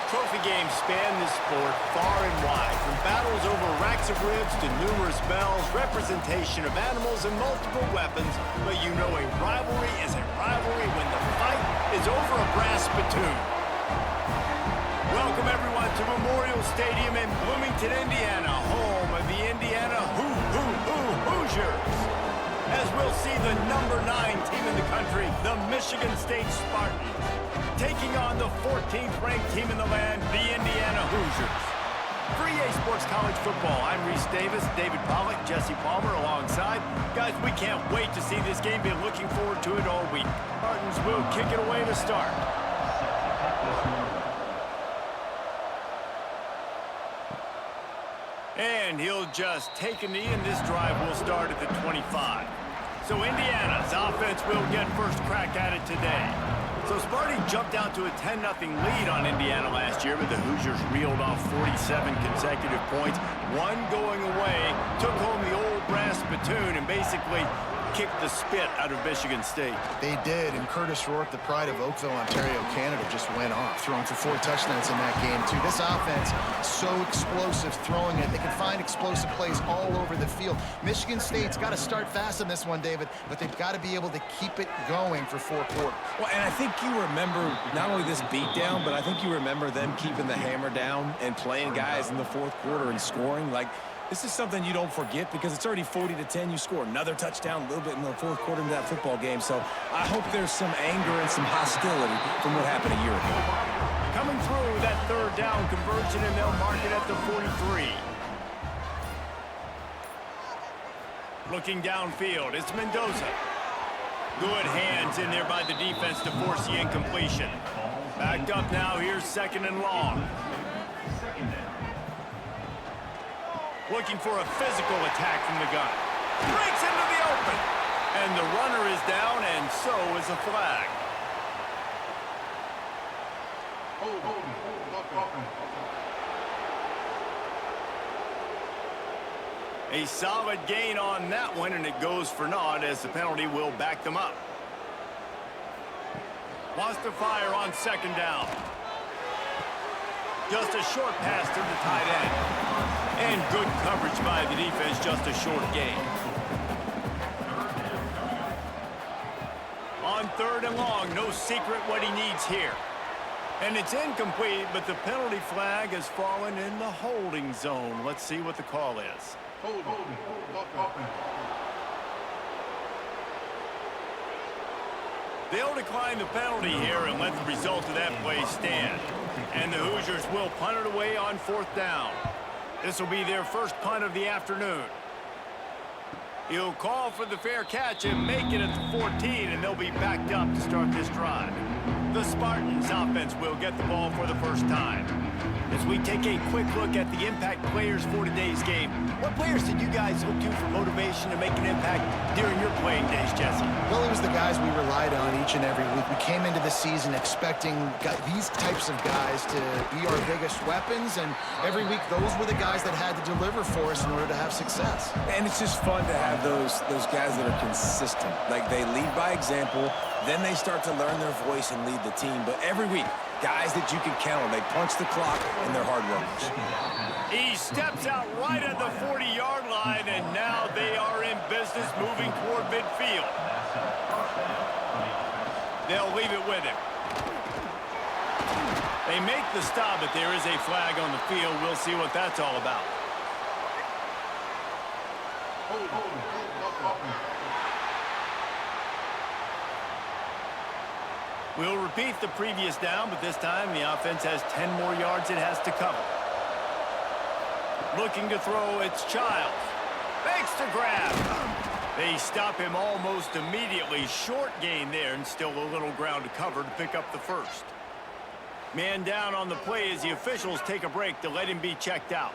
Trophy games span this sport far and wide, from battles over racks of ribs to numerous bells, representation of animals and multiple weapons, but you know a rivalry is a rivalry when the fight is over a brass spittoon. Welcome everyone to Memorial Stadium in Bloomington, Indiana, home of the Indiana Hoosiers. As we'll see the number 9 team in the country, the Michigan State Spartans, taking on the 14th ranked team in the land, the Indiana Hoosiers. For EA Sports College Football, I'm Reese Davis, David Pollack, Jesse Palmer alongside. Guys, we can't wait to see this game. Been looking forward to it all week. Spartans will kick it away to start. And he'll just take a knee, and this drive will start at the 25. So Indiana's offense will get first crack at it today. So Sparty jumped out to a 10-0 lead on Indiana last year, but the Hoosiers reeled off 47 consecutive points. One going away, took home the old brass spittoon, and basically kicked the spit out of Michigan State. They did, and Curtis Rourke, the pride of Oakville, Ontario, Canada, just went off, throwing for 4 touchdowns in that game, too. This offense, so explosive throwing it. They can find explosive plays all over the field. Michigan State's got to start fast in this one, David, but they've got to be able to keep it going for 4 quarters. Well, and I think you remember not only this beatdown, but I think you remember them keeping the hammer down and playing guys in the 4th quarter and scoring. Like, this is something you don't forget because it's already 40-10. You score another touchdown a little bit in the 4th quarter of that football game. So I hope there's some anger and some hostility from what happened a year ago. Coming through that 3rd down conversion, and they'll mark it at the 43. Looking downfield, it's Mendoza. Good hands in there by the defense to force the incompletion. Backed up now, here's 2nd and long. Looking for a physical attack from the gun. Breaks into the open. And the runner is down, and so is a flag. A solid gain on that one, and it goes for naught as the penalty will back them up. Wants to fire on 2nd down. Just a short pass to the tight end. And good coverage by the defense, just a short gain. On 3rd and long, no secret what he needs here. And it's incomplete, but the penalty flag has fallen in the holding zone. Let's see what the call is. They'll decline the penalty here and let the result of that play stand. And the Hoosiers will punt it away on 4th down. This will be their first punt of the afternoon. He'll call for the fair catch and make it at the 14, and they'll be backed up to start this drive. The Spartans offense will get the ball for the first time. As we take a quick look at the impact players for today's game, what players did you guys look to for motivation to make an impact during your playing days, Jesse? Well, it was the guys we relied on each and every week. We came into the season expecting these types of guys to be our biggest weapons, and every week those were the guys that had to deliver for us in order to have success. And it's just fun to have those guys that are consistent. Like, they lead by example, then they start to learn their voice and lead the team. But every week, guys that you can count on. They punch the clock, and they're hard workers. He steps out right at the 40-yard line, and now they are in business moving toward midfield. They'll leave it with him. They make the stop, but there is a flag on the field. We'll see what that's all about. We'll repeat the previous down, but this time the offense has 10 more yards it has to cover. Looking to throw, it's Childs. Makes the grab. They stop him almost immediately. Short gain there, and still a little ground to cover to pick up the first. Man down on the play as the officials take a break to let him be checked out.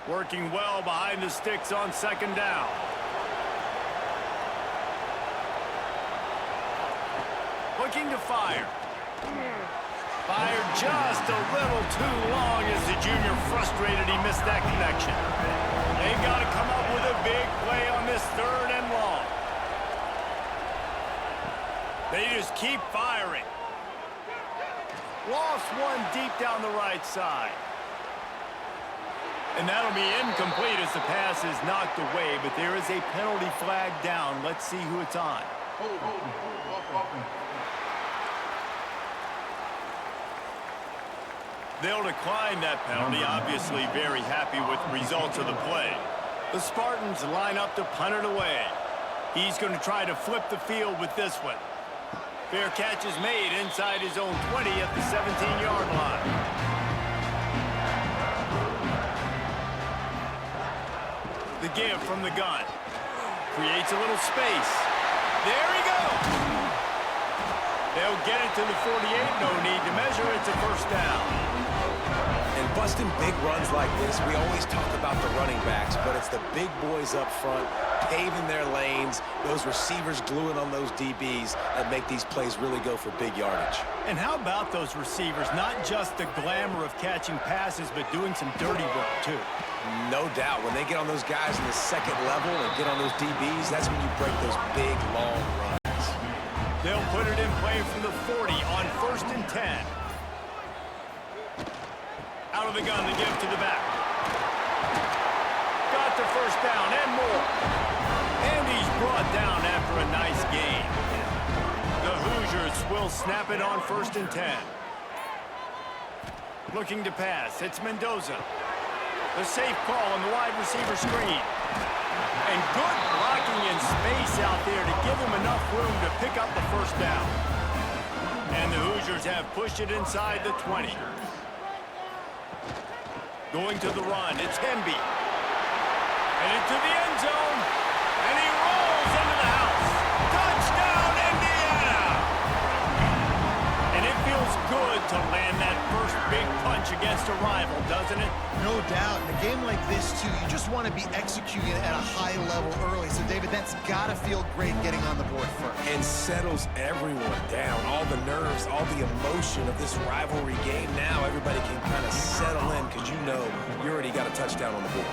Working well behind the sticks on 2nd down. Looking to fire. Fired just a little too long as the junior frustrated he missed that connection. They've got to come up with a big play on this 3rd and long. They just keep firing. Lost one deep down the right side. And that'll be incomplete as the pass is knocked away, but there is a penalty flag down. Let's see who it's on. They'll decline that penalty, obviously very happy with the results of the play. The Spartans line up to punt it away. He's going to try to flip the field with this one. Fair catch is made inside his own 20 at the 17-yard line. The give from the gun. Creates a little space. There he goes. They'll get it to the 48. No need to measure. It's a first down. And busting big runs like this, we always talk about the running backs, but it's the big boys up front, paving their lanes, those receivers gluing on those DBs that make these plays really go for big yardage. And how about those receivers? Not just the glamour of catching passes, but doing some dirty work, too. No doubt. When they get on those guys in the second level and get on those DBs, that's when you break those big, long runs. They'll put it in play from the 40 on 1st and 10. Out of the gun to give to the back. Got the first down and more. And he's brought down after a nice gain. The Hoosiers will snap it on 1st and 10. Looking to pass. It's Mendoza. The safe call on the wide receiver screen. And good blocking in space out there to give him enough room to pick up the first down. And the Hoosiers have pushed it inside the 20. Going to the run, it's Hemby. And into the end zone. And he rolls into the house. Touchdown, Indiana! And it feels good to land that first big punch against a rival, doesn't it? No doubt. In a game like this, too, you just want to be executing at a high level early. So, David, that's got to feel great getting on the board first. And settles everyone down. All the nerves, all the emotion of this rivalry game. Now everybody can kind of settle in because you know you already got a touchdown on the board.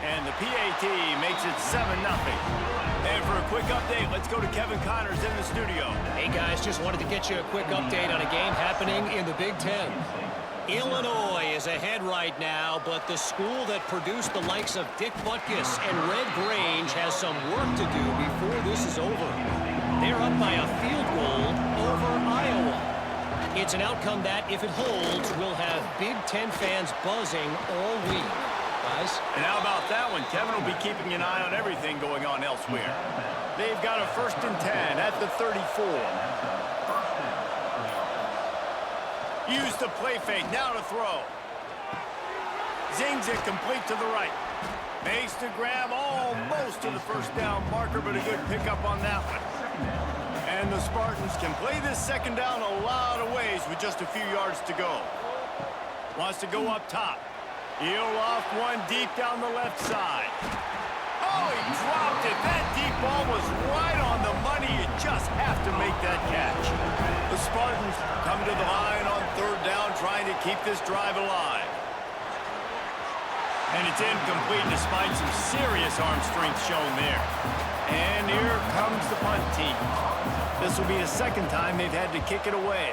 And the PAT makes it 7-0. And for a quick update, let's go to Kevin Connors in the studio. Hey, guys, just wanted to get you a quick update on a game happening in the Big Ten. Illinois is ahead right now, but the school that produced the likes of Dick Butkus and Red Grange has some work to do before this is over. They're up by a field goal over Iowa. It's an outcome that, if it holds, will have Big Ten fans buzzing all week. Guys? And how about that one? Kevin will be keeping an eye on everything going on elsewhere. They've got a 1st and 10 at the 34. Use the play fake, now to throw. Zings it complete to the right. Makes the grab almost to the first down marker, but a good pickup on that one. And the Spartans can play this second down a lot of ways with just a few yards to go. Wants to go up top. He'll off one deep down the left side. Oh, he dropped it. That deep ball was right on the money. You just have to make that catch. The Spartans come to the line on 3rd down, trying to keep this drive alive. And it's incomplete despite some serious arm strength shown there. And here comes the punt team. This will be the second time they've had to kick it away.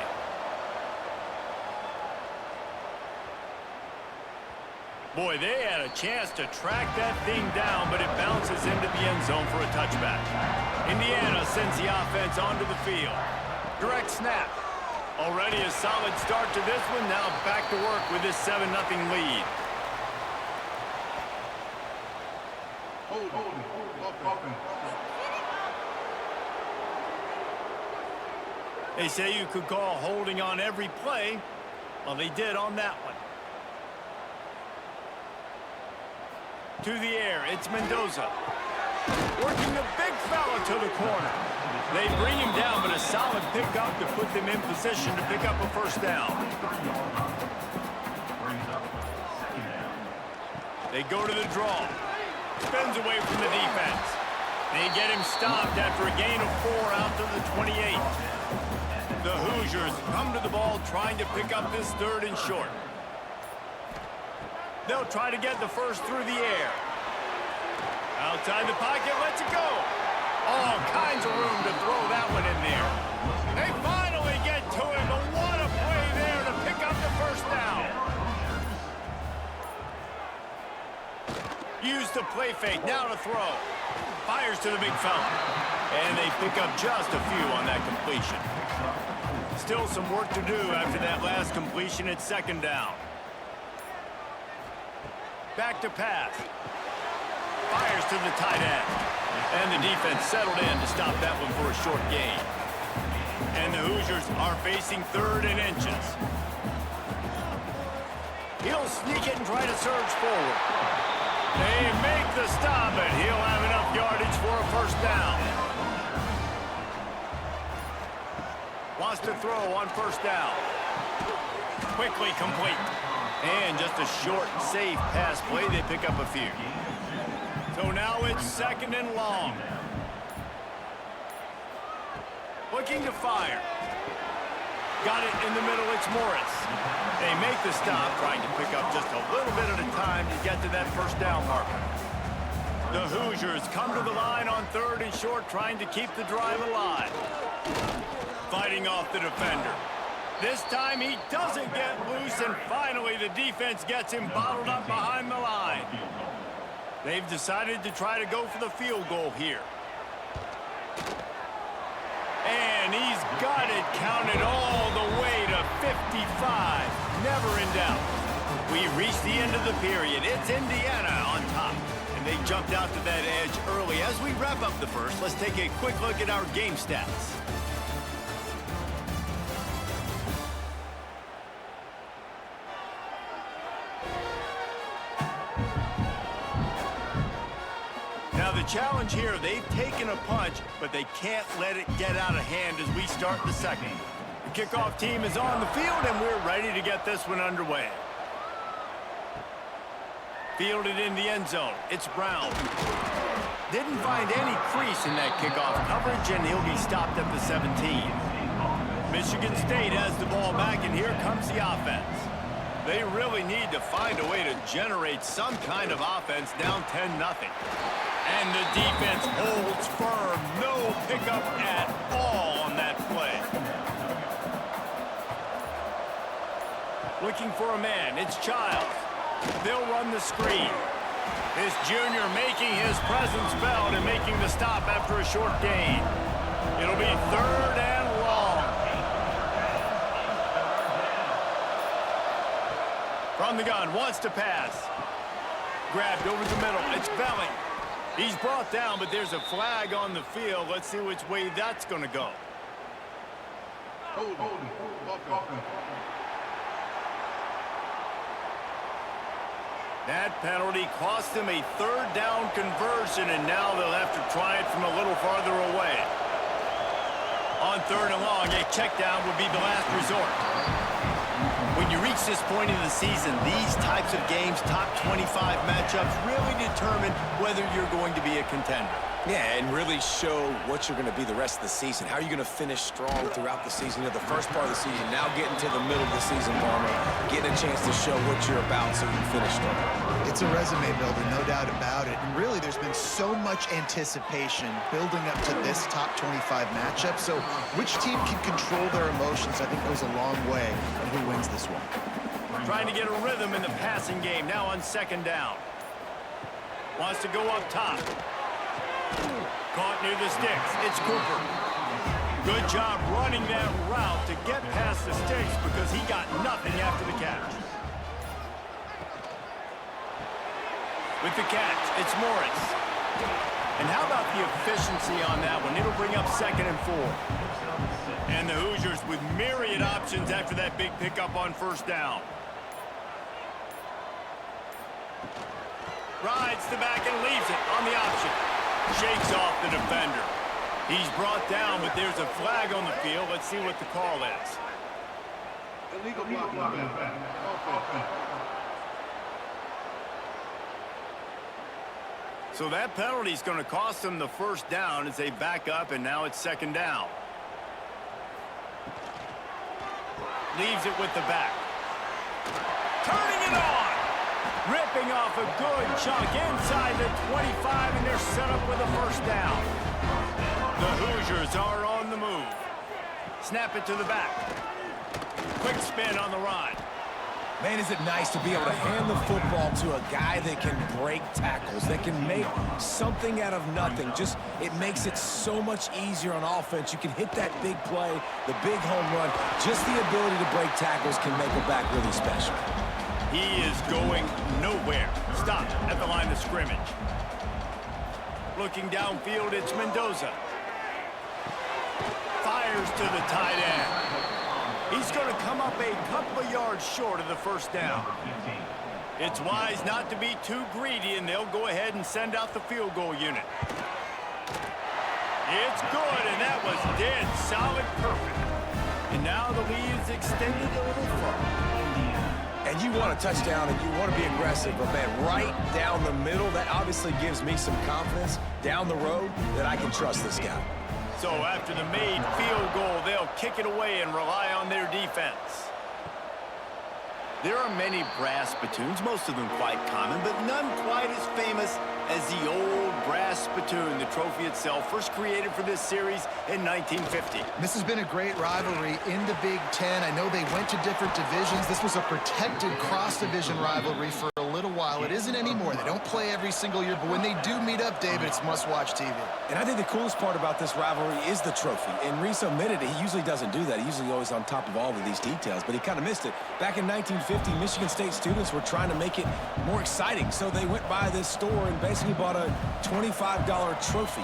Boy, they had a chance to track that thing down, but it bounces into the end zone for a touchback. Indiana sends the offense onto the field. Direct snap. Already a solid start to this one. Now back to work with this 7-0 lead. They say you could call holding on every play. Well, they did on that one. To the air, it's Mendoza. Working the big fella to the corner. They bring him down, but a solid pickup to put them in position to pick up a first down. They go to the draw. Spins away from the defense. They get him stopped after a gain of 4 out to the 28. The Hoosiers come to the ball trying to pick up this 3rd and short. They'll try to get the first through the air. Outside the pocket, lets it go. All kinds of room to throw that one in there. They finally the play fake. Now to throw. Fires to the big fella. And they pick up just a few on that completion. Still some work to do after that last completion at second down. Back to pass. Fires to the tight end. And the defense settled in to stop that one for a short gain. And the Hoosiers are facing 3rd and inches. He'll sneak it and try to surge forward. They make the stop, but he'll have enough yardage for a first down. Wants to throw on first down. Quickly complete. And just a short, safe pass play. They pick up a few. So now it's 2nd and long. Looking to fire. Got it in the middle. It's Morris. They make the stop, trying to pick up just a little bit at a time to get to that first down marker. The Hoosiers come to the line on 3rd and short, trying to keep the drive alive. Fighting off the defender. This time he doesn't get loose, and finally the defense gets him bottled up behind the line. They've decided to try to go for the field goal here. And he's got it counted all the way to 55. Never in doubt. We reached the end of the period. It's Indiana on top. And they jumped out to that edge early. As we wrap up the first, let's take a quick look at our game stats. Now the challenge here, they've taken a punch, but they can't let it get out of hand as we start the second. The kickoff team is on the field, and we're ready to get this one underway. Fielded in the end zone. It's Brown. Didn't find any crease in that kickoff coverage, and he'll be stopped at the 17. Michigan State has the ball back, and here comes the offense. They really need to find a way to generate some kind of offense down 10-0. And the defense holds firm. No pickup at all on that play. Looking for a man. It's Childs. They'll run the screen. This junior making his presence felt and making the stop after a short gain. It'll be 3rd and long. From the gun, wants to pass. Grabbed over the middle. It's Belling. He's brought down, but there's a flag on the field. Let's see which way that's going to go. That penalty cost them a 3rd down conversion, and now they'll have to try it from a little farther away. On 3rd and long, a check down would be the last resort. When you reach this point in the season, these types of games, top 25 matchups, really determine whether you're going to be a contender. Yeah, and really show what you're going to be the rest of the season. How are you going to finish strong throughout the season? You know, the first part of the season, now getting to the middle of the season, Palmer, getting a chance to show what you're about so you can finish strong. It's a resume builder, no doubt about it. And really, there's been so much anticipation building up to this top 25 matchup. So which team can control their emotions, I think, goes a long way in who wins this one. Trying to get a rhythm in the passing game, now on 2nd down. Wants to go up top. Caught near the sticks. It's Cooper. Good job running that route to get past the sticks because he got nothing after the catch. With the catch, it's Morris. And how about the efficiency on that one? It'll bring up 2nd and 4. And the Hoosiers with myriad options after that big pickup on first down. Rides the back and leaves it on the option. Shakes off the defender. He's brought down, but there's a flag on the field. Let's see what the call is. Illegal blocking. So that penalty is going to cost them the first down as they back up, and now it's 2nd down. Leaves it with the back. Turning it on. Ripping off a good chunk inside the 25, and they're set up with a first down. The Hoosiers are on the move. Snap it to the back. Quick spin on the ride. Man, is it nice to be able to hand the football to a guy that can break tackles, that can make something out of nothing. Just, it makes it so much easier on offense. You can hit that big play, the big home run. Just the ability to break tackles can make a back really special. He is going nowhere. Stopped at the line of scrimmage. Looking downfield, it's Mendoza. Fires to the tight end. He's going to come up a couple of yards short of the first down. It's wise not to be too greedy, and they'll go ahead and send out the field goal unit. It's good, and that was dead solid perfect. And now the lead is extended a little further. And you want a touchdown, and you want to be aggressive, but, man, right down the middle, that obviously gives me some confidence down the road that I can trust this guy. So after the made field goal, they'll kick it away and rely on their defense. There are many brass spittoons, most of them quite common, but none quite as famous as the old brass spittoon. The trophy itself, first created for this series in 1950. This has been a great rivalry in the Big Ten. I know they went to different divisions. This was a protected cross-division rivalry for a little while. It isn't anymore. They don't play every single year, but when they do meet up, David, it's must-watch TV. And I think the coolest part about this rivalry is the trophy. And Reese admitted it. He usually doesn't do that. He's usually always on top of all of these details, but he kind of missed it. Back in 1950, Michigan State students were trying to make it more exciting, so they went by this store and basically bought a $25 trophy,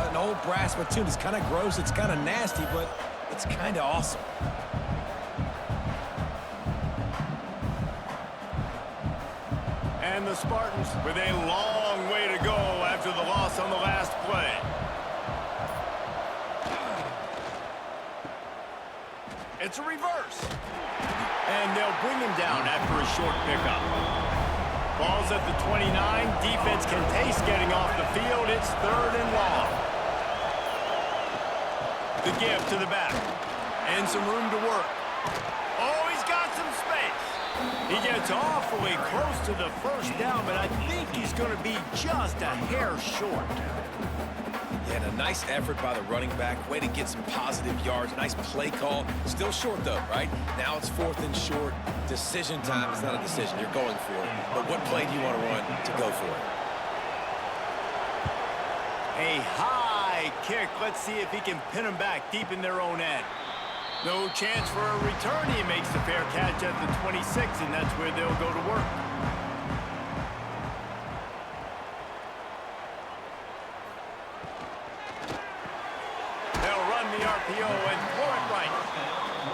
an old brass spittoon. It's kind of gross, it's kind of nasty, but it's kind of awesome. And the Spartans with a long way to go after the loss on the last play. It's a reverse. And they'll bring him down after a short pickup. Ball's at the 29. Defense can taste getting off the field. It's 3rd and long. The give to the back. And some room to work. Oh, he's got some space. He gets awfully close to the first down, but I think he's going to be just a hair short. And a nice effort by the running back. Way to get some positive yards. Nice play call. Still short, though, right? Now it's 4th and short. Decision time. It's not a decision. You're going for it. But what play do you want to run to go for it? A high kick. Let's see if he can pin him back deep in their own end. No chance for a return. He makes the fair catch at the 26, and that's where they'll go to work. RPO and throw it right.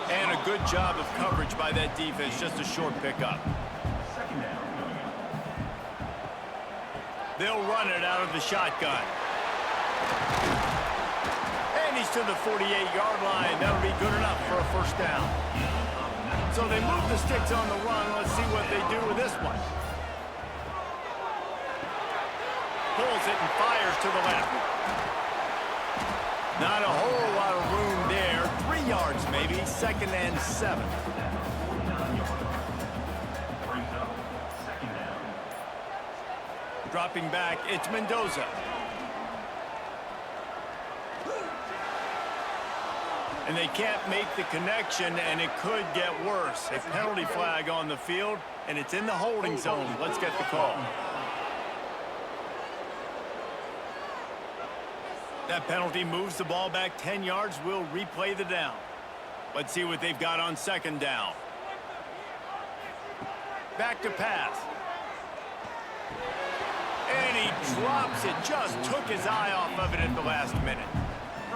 And a good job of coverage by that defense. Just a short pickup. They'll run it out of the shotgun. And he's to the 48-yard line. That'll be good enough for a first down. So they move the sticks on the run. Let's see what they do with this one. Pulls it and fires to the left. Not a whole lot of room there. 3 yards maybe. 2nd and 7. Dropping back, it's Mendoza. And they can't make the connection, and it could get worse. A penalty flag on the field, and it's in the holding zone. Let's get the call. That penalty moves the ball back 10 yards. We'll replay the down. Let's see what they've got on 2nd down. Back to pass. And he drops it. Just took his eye off of it at the last minute.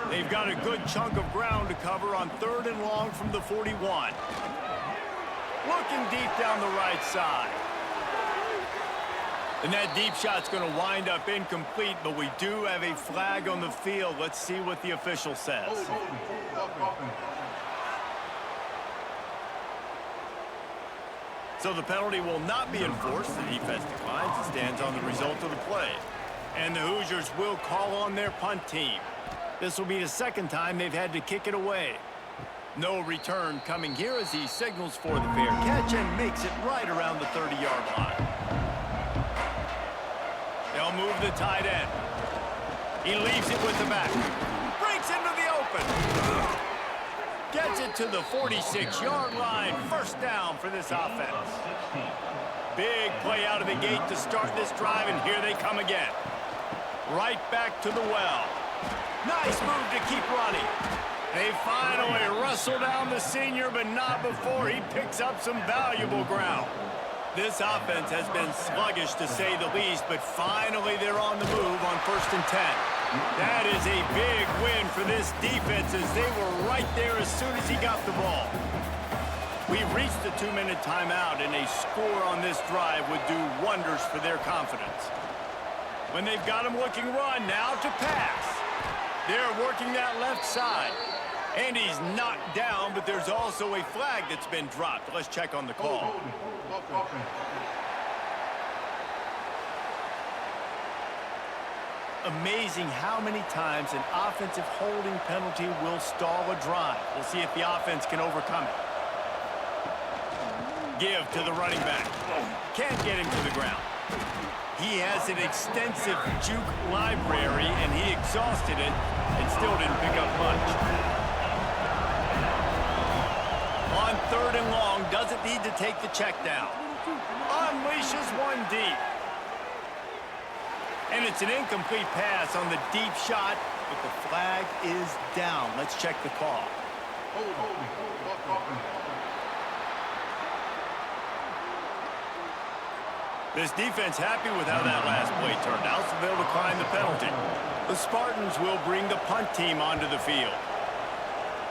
They've got a good chunk of ground to cover on 3rd and long from the 41. Looking deep down the right side. And that deep shot's going to wind up incomplete, but we do have a flag on the field. Let's see what the official says. So the penalty will not be enforced. The defense declines and stands on the result of the play. And the Hoosiers will call on their punt team. This will be the 2nd time they've had to kick it away. No return coming here as he signals for the fair catch and makes it right around the 30-yard line. They'll move the tight end. He leaves it with the back. Breaks into the open. Gets it to the 46-yard line. First down for this offense. Big play out of the gate to start this drive, and here they come again. Right back to the well. Nice move to keep running. They finally wrestle down the senior, but not before he picks up some valuable ground. This offense has been sluggish, to say the least, but finally they're on the move on 1st and 10. That is a big win for this defense, as they were right there as soon as he got the ball. We've reached the 2-minute timeout, and a score on this drive would do wonders for their confidence. When they've got him looking run, now to pass. They're working that left side. And he's knocked down, but there's also a flag that's been dropped. Let's check on the call. Amazing how many times an offensive holding penalty will stall a drive. We'll see if the offense can overcome it. Give to the running back. Can't get him to the ground. He has an extensive juke library, and he exhausted it and still didn't pick up much. On 3rd and long, doesn't need to take the check down. Unleashes one deep. And it's an incomplete pass on the deep shot, but the flag is down. Let's check the call. This defense happy with how that last play turned out, so they'll decline the penalty. The Spartans will bring the punt team onto the field.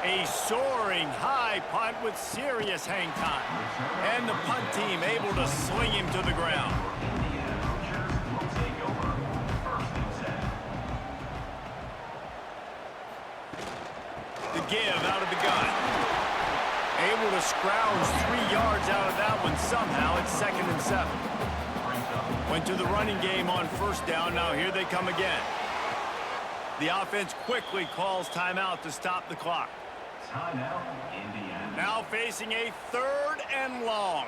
A soaring high punt with serious hang time. And the punt team able to sling him to the ground. The give out of the gun. Able to scrounge 3 yards out of that one somehow. It's 2nd and 7. Went to the running game on 1st down. Now here they come again. The offense quickly calls timeout to stop the clock. Timeout, Indiana. Now facing a 3rd and long.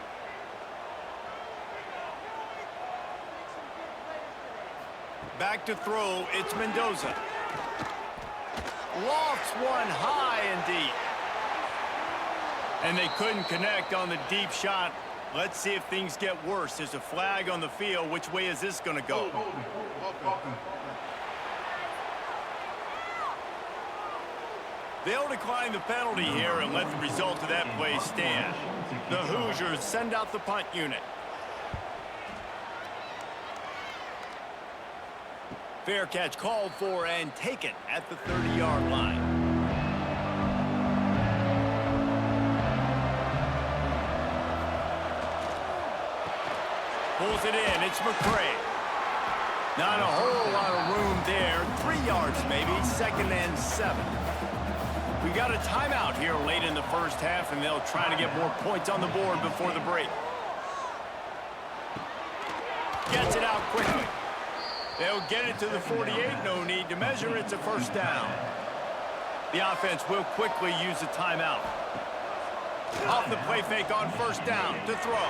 Back to throw, it's Mendoza. Lofts one high and deep. And they couldn't connect on the deep shot. Let's see if things get worse. There's a flag on the field. Which way is this going to go? They'll decline the penalty here and let the result of that play stand. The Hoosiers send out the punt unit. Fair catch called for and taken at the 30-yard line. Pulls it in. It's McCray. Not a whole lot of room there. 3 yards maybe. 2nd and 7. We got a timeout here late in the 1st half, and they'll try to get more points on the board before the break. Gets it out quickly. They'll get it to the 48. No need to measure. It's a 1st down. The offense will quickly use a timeout. Off the play fake on 1st down to throw.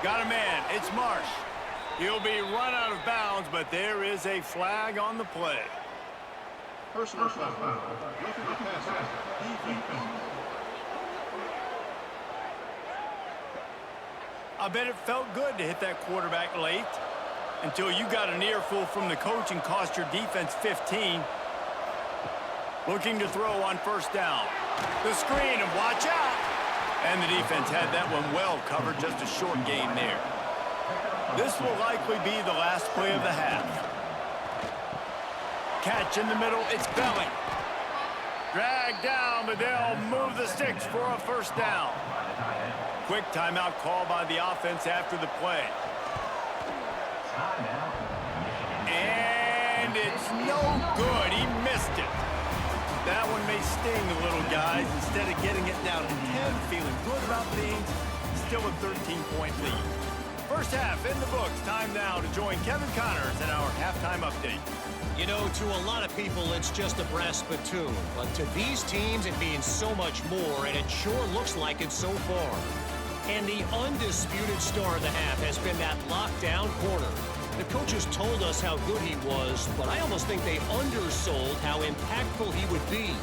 Got a man. It's Marsh. He'll be run out of bounds, but there is a flag on the play. Personal foul. Roughing the passer. I bet it felt good to hit that quarterback late until you got an earful from the coach and cost your defense 15. Looking to throw on 1st down. The screen, and watch out. And the defense had that one well covered. Just a short game there. This will likely be the last play of the half. Catch in the middle. It's Belling. Dragged down, but they'll move the sticks for a 1st down. Quick timeout call by the offense after the play. And it's no good. He missed it. That one may sting a little, guys. Instead of getting it down to 10, feeling good about things, still a 13-point lead. 1st half in the books. Time now to join Kevin Connors in our halftime update. You know, to a lot of people, it's just a brass spittoon. But to these teams, it means so much more, and it sure looks like it so far. And the undisputed star of the half has been that lockdown corner. The coaches told us how good he was, but I almost think they undersold how impactful he would be.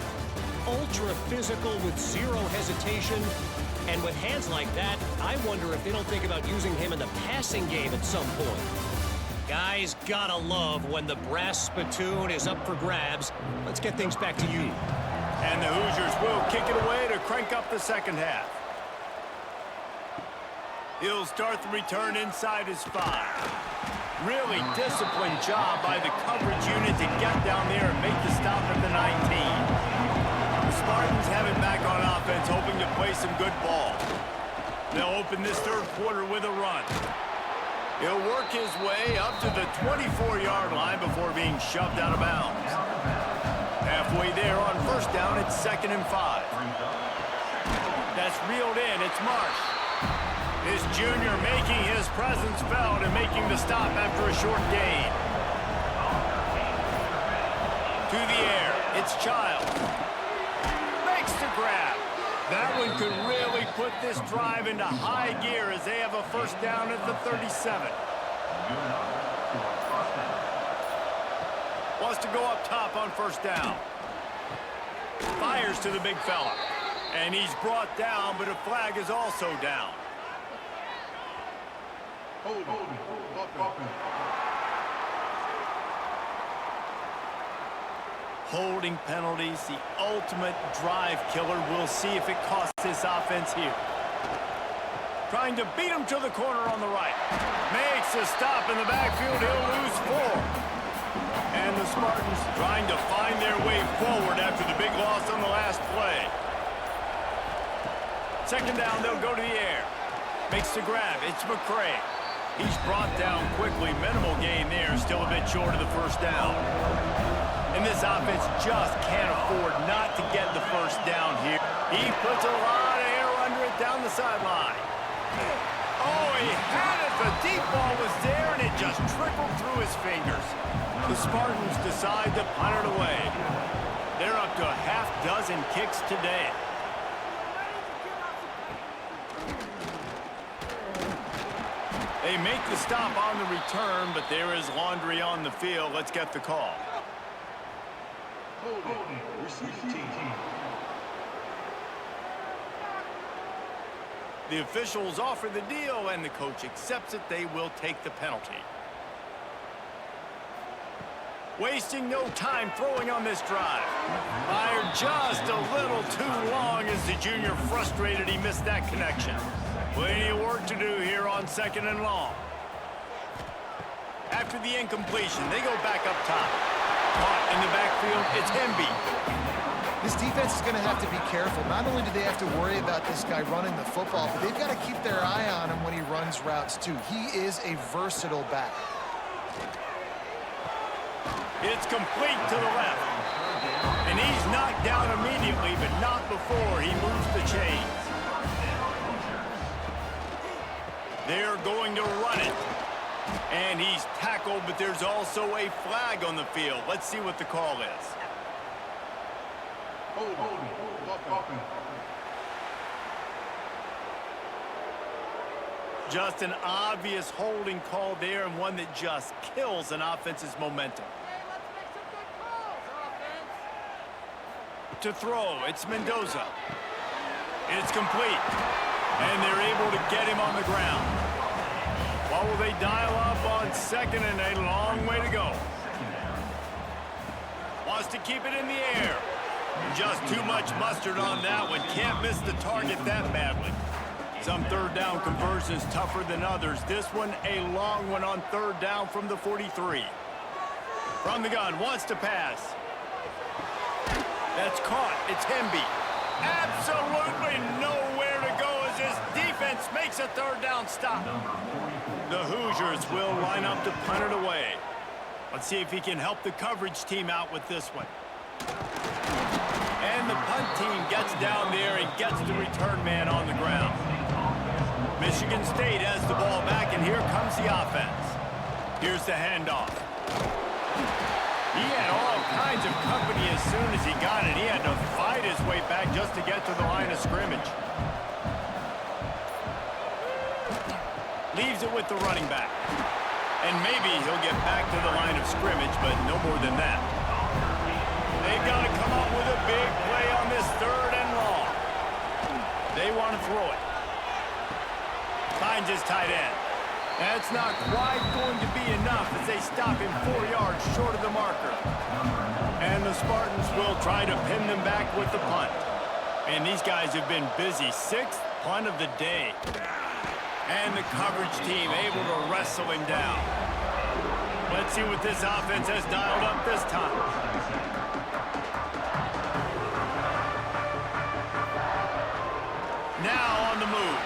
ultra physical with zero hesitation. And with hands like that, I wonder if they don't think about using him in the passing game at some point. Guys, gotta love when the brass spittoon is up for grabs. Let's get things back to you. And the Hoosiers will kick it away to crank up the second half. He'll start the return inside his 5. Really disciplined job by the coverage unit to get down there and make the stop at the 19. The Spartans have it back on offense, hoping to play some good ball. They'll open this third quarter with a run. He'll work his way up to the 24-yard line before being shoved out of bounds. Halfway there on first down, it's 2nd and 5. That's reeled in, it's Marsh. This junior making his presence felt and making the stop after a short gain. To the air, it's Childs. Makes the grab. That one could really put this drive into high gear as they have a first down at the 37. Wants to go up top on first down. Fires to the big fella. And he's brought down, but a flag is also down. Holding penalties, the ultimate drive killer. We'll see if it costs this offense here. Trying to beat him to the corner on the right. Makes a stop in the backfield. He'll lose 4. And the Spartans trying to find their way forward after the big loss on the last play. Second down, they'll go to the air. Makes the grab. It's McCray. He's brought down quickly. Minimal gain there. Still a bit short of the first down. And this offense just can't afford not to get the first down here. He puts a lot of air under it down the sideline. Oh, he had it. The deep ball was there, and it just trickled through his fingers. The Spartans decide to punt it away. They're up to a half-dozen kicks today. They make the stop on the return, but there is laundry on the field. Let's get the call. The officials offer the deal, and the coach accepts it. They will take the penalty. Wasting no time throwing on this drive. Fired just a little too long as the junior frustrated he missed that connection. Plenty of work to do here on 2nd and long. After the incompletion, they go back up top. Caught in the backfield, it's Hemby. This defense is going to have to be careful. Not only do they have to worry about this guy running the football, but they've got to keep their eye on him when he runs routes too. He is a versatile back. It's complete to the left. And he's knocked down immediately, but not before he moves the chains. They're going to run it. And he's tackled, but there's also a flag on the field. Let's see what the call is. Just an obvious holding call there, and one that just kills an offense's momentum. To throw, it's Mendoza. It's complete. And they're able to get him on the ground. What will they dial up on 2nd and a long way to go? Wants to keep it in the air. Just too much mustard on that one. Can't miss the target that badly. Some third down conversions tougher than others. This one a long one on 3rd down from the 43. From the gun, wants to pass. That's caught. It's Hemby. Absolutely nowhere to go as this defense makes a 3rd down stop. The Hoosiers will line up to punt it away. Let's see if he can help the coverage team out with this one. And the punt team gets down there and gets the return man on the ground. Michigan State has the ball back, and here comes the offense. Here's the handoff. He had all kinds of company as soon as he got it. He had to fight his way back just to get to the line of scrimmage. Leaves it with the running back. And maybe he'll get back to the line of scrimmage, but no more than that. They've got to come up with a big play on this They want to throw it. Finds his tight end. That's not quite going to be enough as they stop him 4 yards short of the marker. And the Spartans will try to pin them back with the punt. And these guys have been busy. 6th punt of the day. And the coverage team able to wrestle him down. Let's see what this offense has dialed up this time. Now on the move.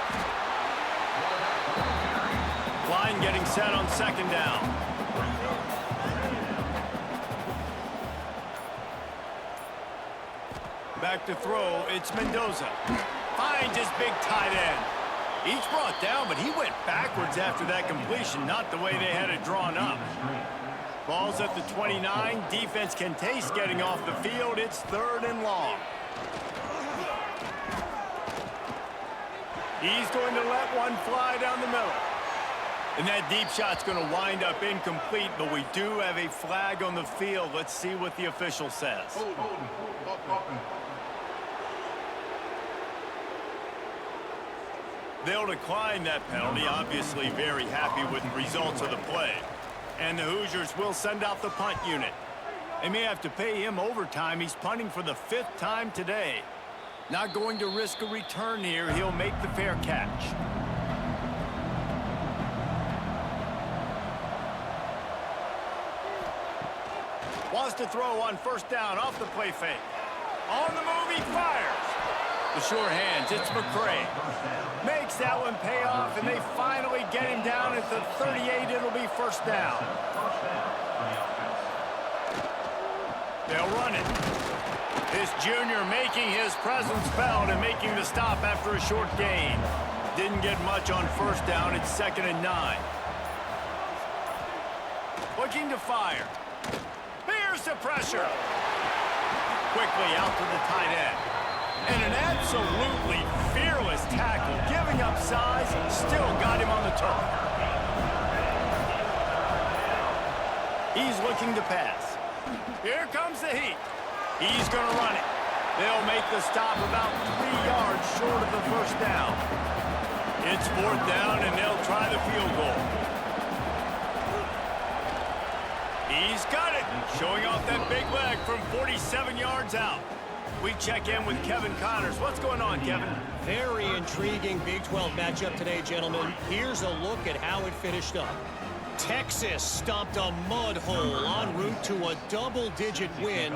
Line getting set on 2nd down. Back to throw, it's Mendoza. Finds his big tight end. Each brought down, but he went backwards after that completion, not the way they had it drawn up. Ball's at the 29. Defense can taste getting off the field. It's 3rd and long. He's going to let one fly down the middle. And that deep shot's going to wind up incomplete, but we do have a flag on the field. Let's see what the official says. They'll decline that penalty, obviously very happy with the results of the play. And the Hoosiers will send out the punt unit. They may have to pay him overtime. He's punting for the 5th time today. Not going to risk a return here. He'll make the fair catch. Wants to throw on 1st down off the play fake. On the move, he fires. The sure hands, it's McCray. Makes that one pay off, and they finally get him down at the 38. It'll be 1st down. They'll run it. This junior making his presence felt and making the stop after a short gain. Didn't get much on 1st down. It's 2nd and 9. Looking to fire. Here's the pressure. Quickly out to the tight end. And an absolutely fearless tackle, giving up size, still got him on the turf. He's looking to pass. Here comes the heat. He's going to run it. They'll make the stop about 3 yards short of the 1st down. It's 4th down, and they'll try the field goal. He's got it, showing off that big leg from 47 yards out. We check in with Kevin Connors. What's going on, Kevin? Very intriguing Big 12 matchup today, gentlemen. Here's a look at how it finished up. Texas stomped a mud hole en route to a double-digit win,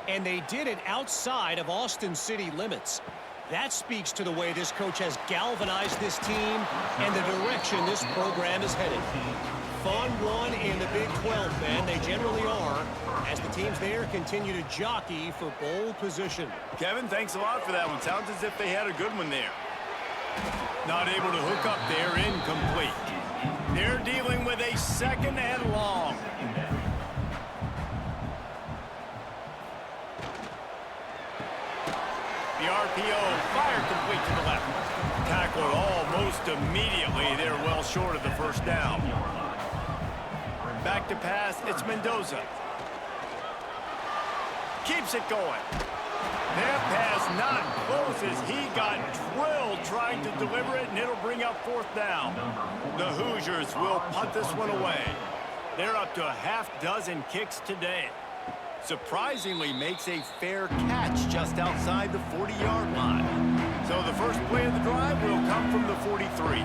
and they did it outside of Austin city limits. That speaks to the way this coach has galvanized this team and the direction this program is headed. Fun one in the Big 12, man. They generally are, as the teams there continue to jockey for bowl position. Kevin, thanks a lot for that one. Sounds as if they had a good one there. Not able to hook up there, incomplete. They're dealing with a 2nd and long. The RPO, fire complete to the left. Tackled almost immediately. They're well short of the 1st down. Back to pass, it's Mendoza. Keeps it going. That pass not close as he got drilled trying to deliver it, and it'll bring up 4th down. The Hoosiers will punt this one away. They're up to a half-dozen kicks today. Surprisingly makes a fair catch just outside the 40-yard line. So the first play of the drive will come from the 43.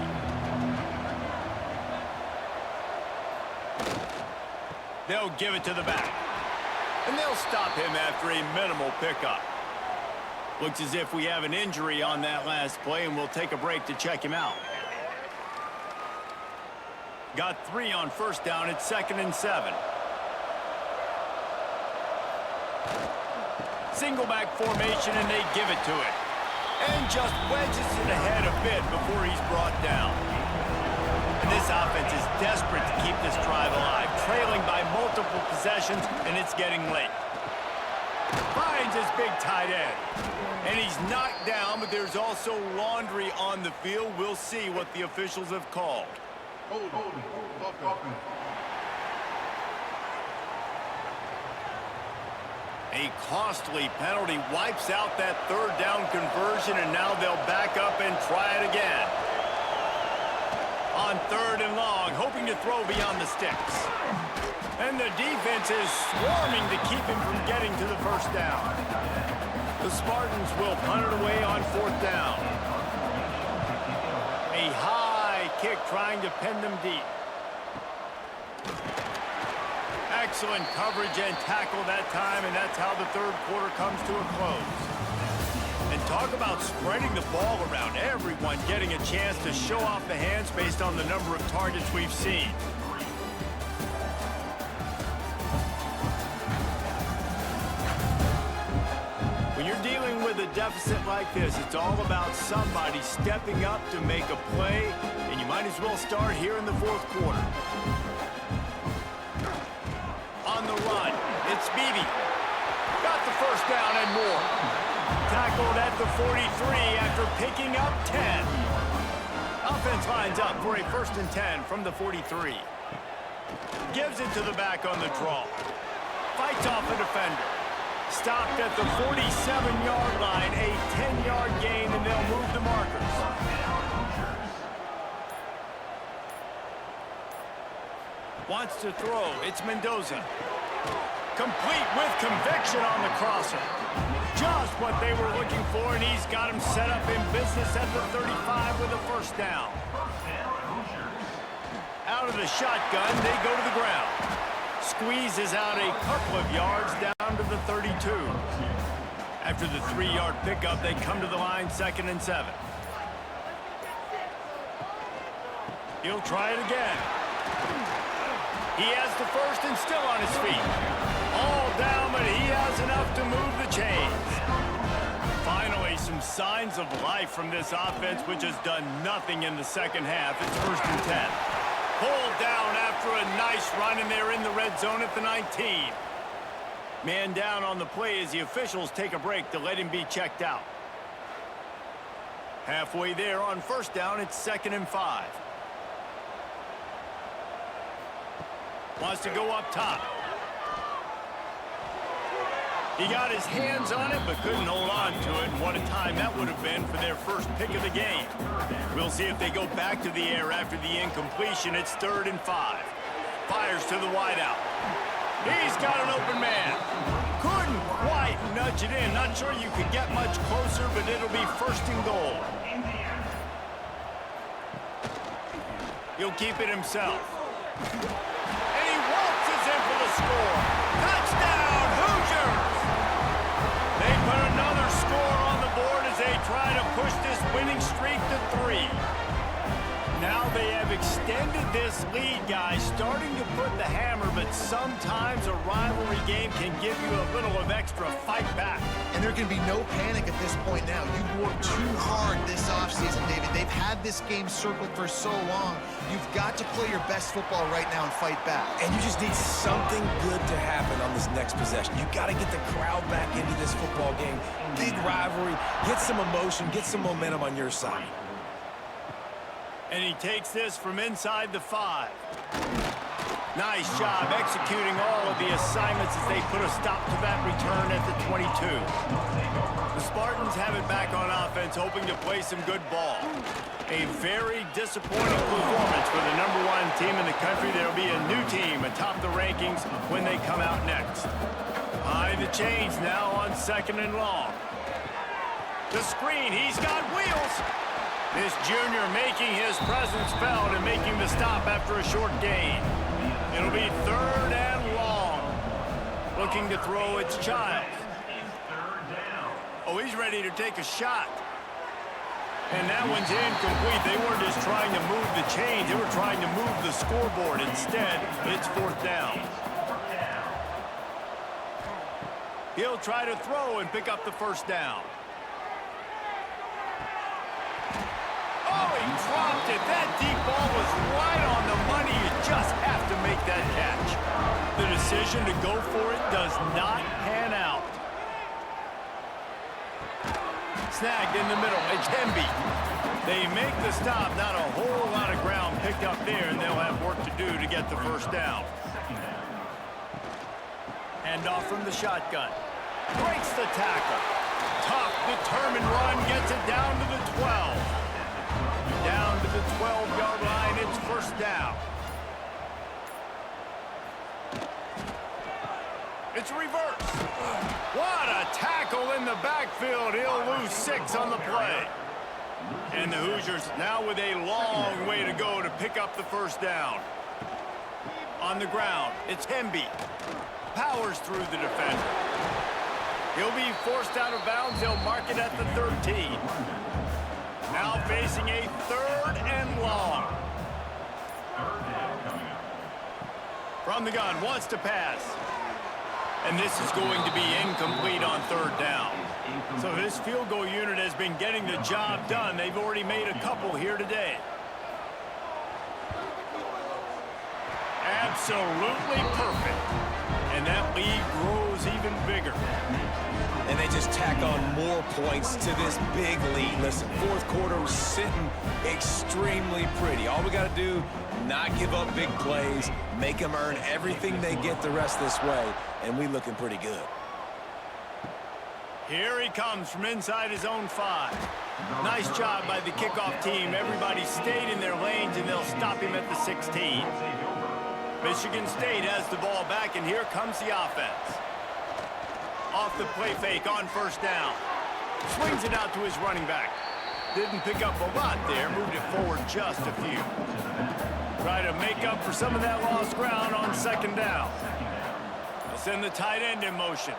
They'll give it to the back. And they'll stop him after a minimal pickup. Looks as if we have an injury on that last play, and we'll take a break to check him out. Got 3 on 1st down. It's 2nd and 7. Single back formation, and they give it to it. And just wedges it ahead a bit before he's brought down. And this offense is desperate to keep this drive alive, trailing by multiple possessions, and it's getting late. Finds his big tight end. And he's knocked down, but there's also laundry on the field. We'll see what the officials have called. A costly penalty wipes out that third down conversion, and now they'll back up and try it again. On 3rd and long, hoping to throw beyond the sticks. And the defense is swarming to keep him from getting to the first down. The Spartans will punt it away on 4th down. A high kick trying to pin them deep. Excellent coverage and tackle that time, and that's how the 3rd quarter comes to a close. And talk about spreading the ball around, everyone getting a chance to show off the hands based on the number of targets we've seen. When you're dealing with a deficit like this, it's all about somebody stepping up to make a play, and you might as well start here in the 4th quarter. On the run, it's Beebe. Got the first down and more. Tackled at the 43 after picking up 10. Offense lines up for a 1st and 10 from the 43. Gives it to the back on the draw. Fights off a defender. Stopped at the 47-yard line, a 10-yard gain, and they'll move the markers. Wants to throw. It's Mendoza. Complete with conviction on the crosser. Just what they were looking for, and he's got him set up in business at the 35 with a first down. Out of the shotgun, they go to the ground. Squeezes out a couple of yards down to the 32. After the 3-yard pickup, they come to the line 2nd and 7. He'll try it again. He has the first and still on his feet. All down, but he has enough to move the chains. Finally, some signs of life from this offense, which has done nothing in the second half. It's 1st and 10. Pulled down after a nice run, and they're in the red zone at the 19. Man down on the play as the officials take a break to let him be checked out. Halfway there on 1st down, it's 2nd and 5. Wants to go up top. He got his hands on it, but couldn't hold on to it. And what a time that would have been for their first pick of the game. We'll see if they go back to the air after the incompletion. It's 3rd and 5. Fires to the wideout. He's got an open man. Couldn't quite nudge it in. Not sure you could get much closer, but it'll be 1st and goal. He'll keep it himself. And he waltzes in for the score. Touchdown, Hoosiers! They put another score on the board as they try to push this winning streak to 3. Now they have extended this lead, guys, starting to put the hammer, but sometimes a rivalry game can give you a little of extra fight back. And there can be no panic at this point now. You've worked too hard this offseason, David. They've had this game circled for so long. You've got to play your best football right now and fight back. And you just need something good to happen on this next possession. You got to get the crowd back into this football game. Big rivalry. Get some emotion. Get some momentum on your side. And he takes this from inside the 5. Nice job executing all of the assignments as they put a stop to that return at the 22. The Spartans have it back on offense, hoping to play some good ball. A very disappointing performance for the #1 team in the country. There'll be a new team atop the rankings when they come out next. High the chains now on 2nd and long. The screen, he's got wheels. This junior making his presence felt and making the stop after a short gain. It'll be 3rd and long. Looking to throw, it's Child. Oh, he's ready to take a shot. And that one's incomplete. They weren't just trying to move the chains. They were trying to move the scoreboard. Instead, it's 4th down. He'll try to throw and pick up the first down. Oh, he dropped it. That deep ball was right on the money. You just have to make that catch. The decision to go for it does not pan out. Snagged in the middle. It's Hemby. They make the stop. Not a whole lot of ground picked up there, and they'll have work to do to get the first down. Hand off from the shotgun. Breaks the tackle. Tough, determined run gets it down to the 12. Down to the 12-yard line, it's first down. It's reverse. What a tackle in the backfield. He'll lose 6 on the play. And the Hoosiers now with a long way to go to pick up the first down. On the ground, it's Hemby. Powers through the defender. He'll be forced out of bounds. They'll mark it at the 13. Now facing a 3rd and long. From the gun, wants to pass. And this is going to be incomplete on 3rd down. So this field goal unit has been getting the job done. They've already made a couple here today. Absolutely perfect. And that lead grows even bigger. And they just tack on more points to this big lead. Listen, 4th quarter was sitting extremely pretty. All we got to do, not give up big plays, make them earn everything they get the rest this way, and we looking pretty good. Here he comes from inside his own 5. Nice job by the kickoff team. Everybody stayed in their lanes, and they'll stop him at the 16. Michigan State has the ball back, and here comes the offense. Off the play fake on first down. Swings it out to his running back. Didn't pick up a lot there. Moved it forward just a few. Try to make up for some of that lost ground on 2nd down. They'll send the tight end in motion.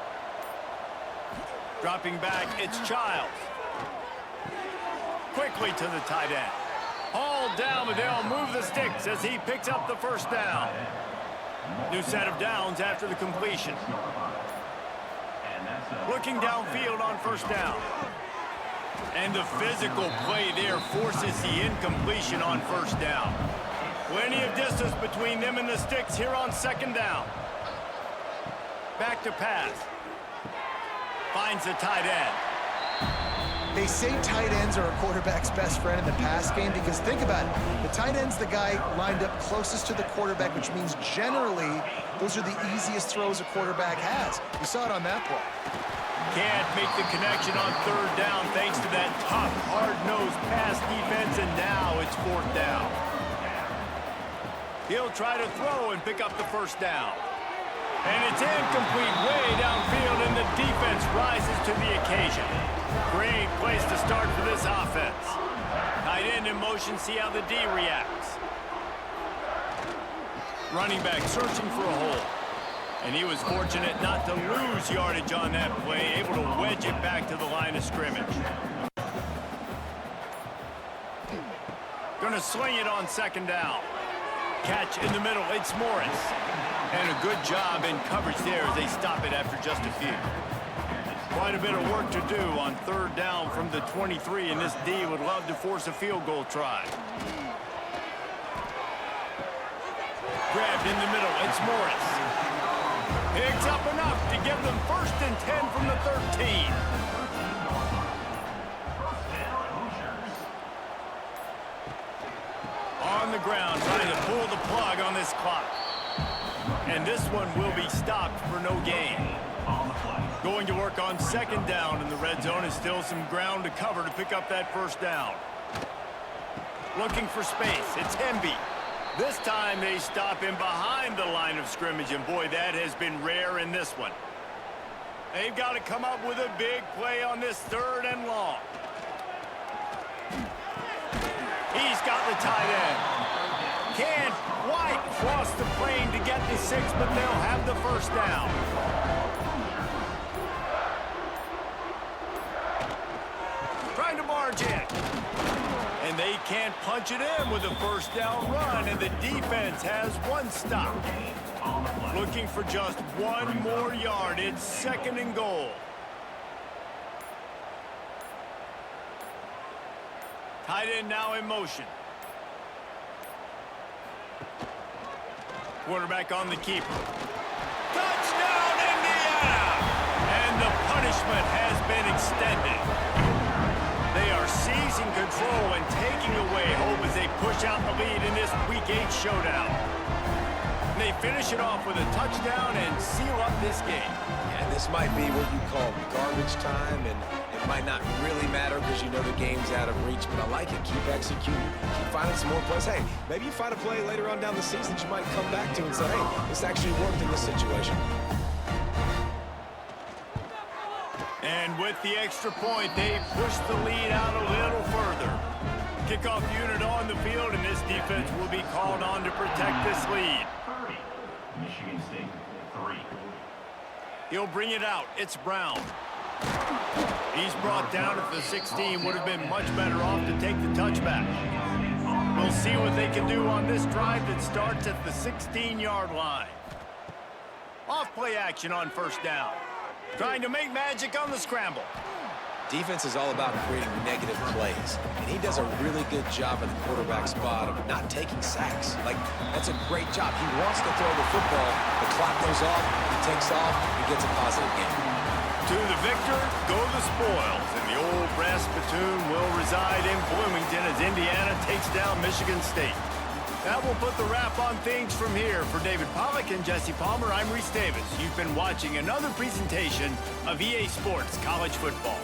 Dropping back, it's Childs. Quickly to the tight end. Hauled down, but they'll move the sticks as he picks up the first down. New set of downs after the completion. Looking downfield on first down. And the physical play there forces the incompletion on first down. Plenty of distance between them and the sticks here on 2nd down. Back to pass. Finds the tight end. They say tight ends are a quarterback's best friend in the pass game because think about it. The tight end's the guy lined up closest to the quarterback, which means generally those are the easiest throws a quarterback has. You saw it on that play. Can't make the connection on 3rd down thanks to that tough, hard-nosed pass defense, and now it's 4th down. He'll try to throw and pick up the first down. And it's incomplete way downfield, and the defense rises to the occasion. Great place to start for this offense. Tight end in motion, see how the D reacts. Running back searching for a hole. And he was fortunate not to lose yardage on that play, able to wedge it back to the line of scrimmage. Gonna sling it on 2nd down. Catch in the middle, it's Morris. And a good job in coverage there as they stop it after just a few. Quite a bit of work to do on 3rd down from the 23, and this D would love to force a field goal try. Grabbed in the middle, it's Morris. Picks up enough to give them 1st and 10 from the 13. On the ground, trying to pull the plug on this clock. And this one will be stopped for no gain. Going to work on 2nd down in the red zone, and still some ground to cover to pick up that first down. Looking for space, it's Hemby. This time they stop him behind the line of scrimmage, and boy, that has been rare in this one. They've got to come up with a big play on this 3rd and long. He's got the tight end. Can't quite cross the plane to get the 6, but they'll have the first down. Trying to barge in. And they can't punch it in with a first down run, and the defense has 1 stop. Looking for just 1 more yard. It's 2nd and goal. Tight end now in motion. Quarterback on the keeper. Touchdown, Indiana! And the punishment has been extended. They are seizing control and taking away hope as they push out the lead in this Week 8 showdown. They finish it off with a touchdown and seal up this game. And this might be what you call garbage time, and it might not really matter because you know the game's out of reach, but I like it. Keep executing. Keep finding some more plays. Hey, maybe you find a play later on down the season that you might come back to and say, hey, this actually worked in this situation. And with the extra point, they push the lead out a little further. Kickoff unit on the field, and this defense will be called on to protect this lead. Michigan State, 3. He'll bring it out. It's Brown. He's brought down at the 16. Would have been much better off to take the touchback. We'll see what they can do on this drive that starts at the 16-yard line. Off play action on first down. Trying to make magic on the scramble. Defense is all about creating negative plays, and he does a really good job at the quarterback spot of not taking sacks. Like, that's a great job. He wants to throw the football. The clock goes off, he takes off, he gets a positive game. To the victor go the spoils, and the old brass spittoon will reside in Bloomington as Indiana takes down Michigan State. That will put the wrap on things from here. For David Pollack and Jesse Palmer, I'm Reese Davis. You've been watching another presentation of EA Sports College Football.